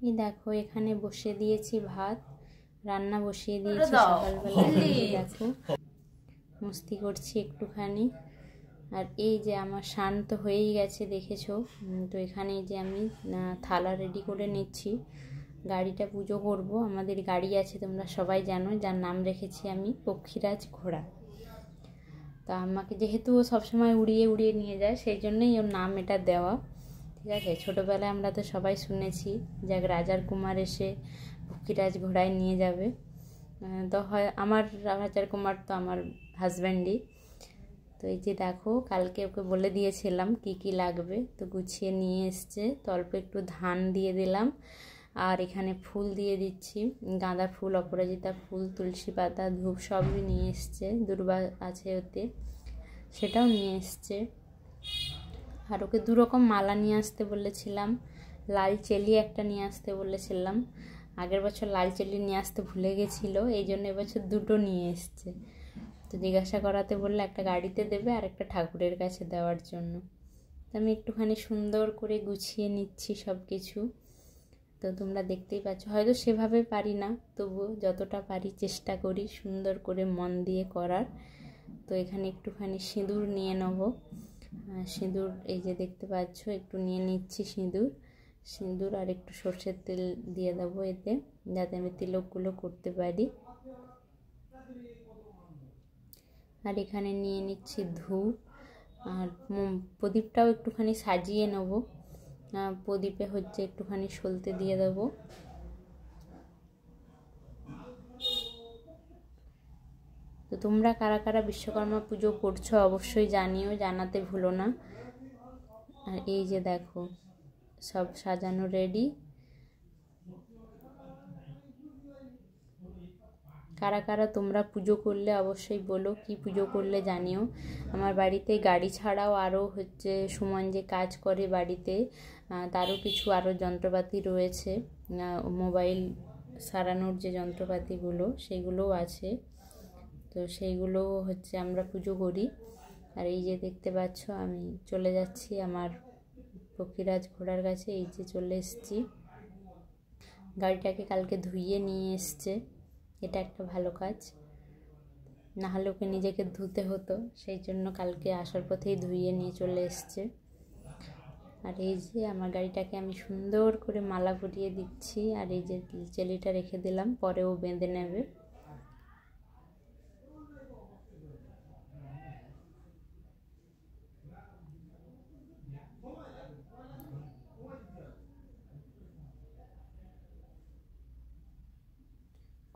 এই দেখো এখানে বসে দিয়েছি ভাত, রান্না বসিয়ে দিয়েছি সকালবেলা। দেখো মস্তি করছি একটুখানি। আর এই যে আমার স্নান তো হয়েই গেছে দেখেছো। তো এখানে যে আমি থালা রেডি করে নিচ্ছি, গাড়িটা পুজো করব। আমাদের গাড়ি আছে তোমরা সবাই জানো, যার নাম রেখেছি আমি পক্ষীরাজ ঘোড়া। তা আমাকে যেহেতু ও সবসময় উড়িয়ে উড়িয়ে নিয়ে যায়, সেই জন্যই ওর নাম এটা দেওয়া। ঠিক আছে, ছোটোবেলায় আমরা তো সবাই শুনেছি যে এক রাজার কুমার এসে পক্ষীরাজ ঘোড়ায় নিয়ে যাবে। তো হয় আমার রাজার কুমার তো আমার হাজব্যান্ডই। তো এই যে দেখো কালকে ওকে বলে দিয়েছিলাম কি কি লাগবে, তো গুছিয়ে নিয়ে এসছে। তো অল্প একটু ধান দিয়ে দিলাম, আর এখানে ফুল দিয়ে দিচ্ছি, গাঁদা ফুল, অপরাজিতা ফুল, তুলসী পাতা, ধূপ সবই নিয়ে এসছে। দুর্বা আছে ওতে, সেটাও নিয়ে এসছে। আর ওকে দু রকম মালা নিয়ে আসতে বলেছিলাম, লাল চেলি একটা নিয়ে আসতে বলেছিলাম। আগের বছর লাল চেলি নিয়ে আসতে ভুলে গেছিলো, এই জন্য এবছর দুটো নিয়ে এসছে। তো জিজ্ঞাসা করাতে বললে একটা গাড়িতে দেবে আর একটা ঠাকুরের কাছে দেওয়ার জন্য। তো আমি একটুখানি সুন্দর করে গুছিয়ে নিচ্ছি সব কিছু। তো তোমরা দেখতেই পাচ্ছ, হয়তো সেভাবে পারি না, তবুও যতটা পারি চেষ্টা করি সুন্দর করে মন দিয়ে করার। তো এখানে একটুখানি সিঁদুর নিয়ে নেব। সিঁদুর এই যে দেখতে পাচ্ছ একটু নিয়ে নিচ্ছি সিঁদুর আর একটু সর্ষের তেল দিয়ে দেবো এতে, যাতে আমি তিলকগুলো করতে পারি। আর এখানে নিয়ে নিচ্ছি ধূপ, আর প্রদীপটাও একটুখানি সাজিয়ে নেব। প্রদীপে হচ্ছে একটুখানি সলতে দিয়ে দেবো। তো তোমরা কারা কারা বিশ্বকর্মা পুজো করছো অবশ্যই জানিও, জানাতে ভুলো না। আর এই যে দেখো সব সাজানো রেডি। কারা কারা তোমরা পুজো করলে অবশ্যই বলো, কি পুজো করলে জানিও। আমার বাড়িতে গাড়ি ছাড়াও আরও হচ্ছে সুমন যে কাজ করে বাড়িতে, তারও কিছু আরও যন্ত্রপাতি রয়েছে, মোবাইল সারানোর যে যন্ত্রপাতিগুলো সেগুলোও আছে। তো সেইগুলো হচ্ছে আমরা পুজো করি। আর এই যে দেখতে পাচ্ছ আমি চলে যাচ্ছি আমার পক্ষীরাজ ঘোড়ার কাছে। এই যে চলে এসেছি, গাড়িটাকে কালকে ধুইয়ে নিয়ে এসছে, এটা একটা ভালো কাজ। না হলে ওকে নিজেকে ধুতে হতো, সেই জন্য কালকে আসার পথেই ধুইয়ে নিয়ে চলে এসছে। আর এই যে আমার গাড়িটাকে আমি সুন্দর করে মালা পরিয়ে দিচ্ছি, আর এই যে চেলিটা রেখে দিলাম, পরে ও বেঁধে নেবে।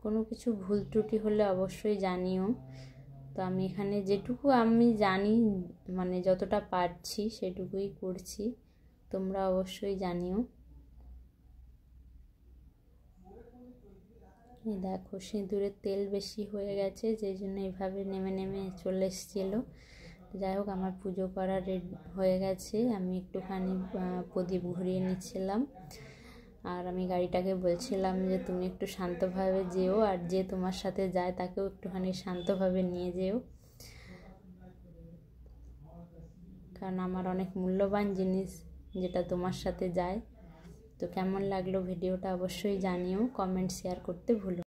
কোনো কিছু ভুল ত্রুটি হলে অবশ্যই জানিও। তো আমি এখানে যেটুকু আমি জানি, মানে যতটা পারছি সেটুকুই করছি, তোমরা অবশ্যই জানিও। এই দেখো সিঁদুরের তেল বেশি হয়ে গেছে, যেই জন্য এইভাবে নেমে নেমে চলে এসেছিলো। যাই হোক আমার পুজো করা রেডি হয়ে গেছে। আমি একটুখানি প্রদীপ ঘুরিয়ে নিচ্ছিলাম, আর আমি গাড়িটাকে বলছিলাম যে তুমি একটু শান্তভাবে যেও, আর যে তোমার সাথে যায় তাকেও একটুখানি শান্তভাবে নিয়ে যেও, কারণ আমার অনেক মূল্যবান জিনিস যেটা তোমার সাথে যায়। তো কেমন লাগলো ভিডিওটা অবশ্যই জানিও, কমেন্ট শেয়ার করতে ভুলো।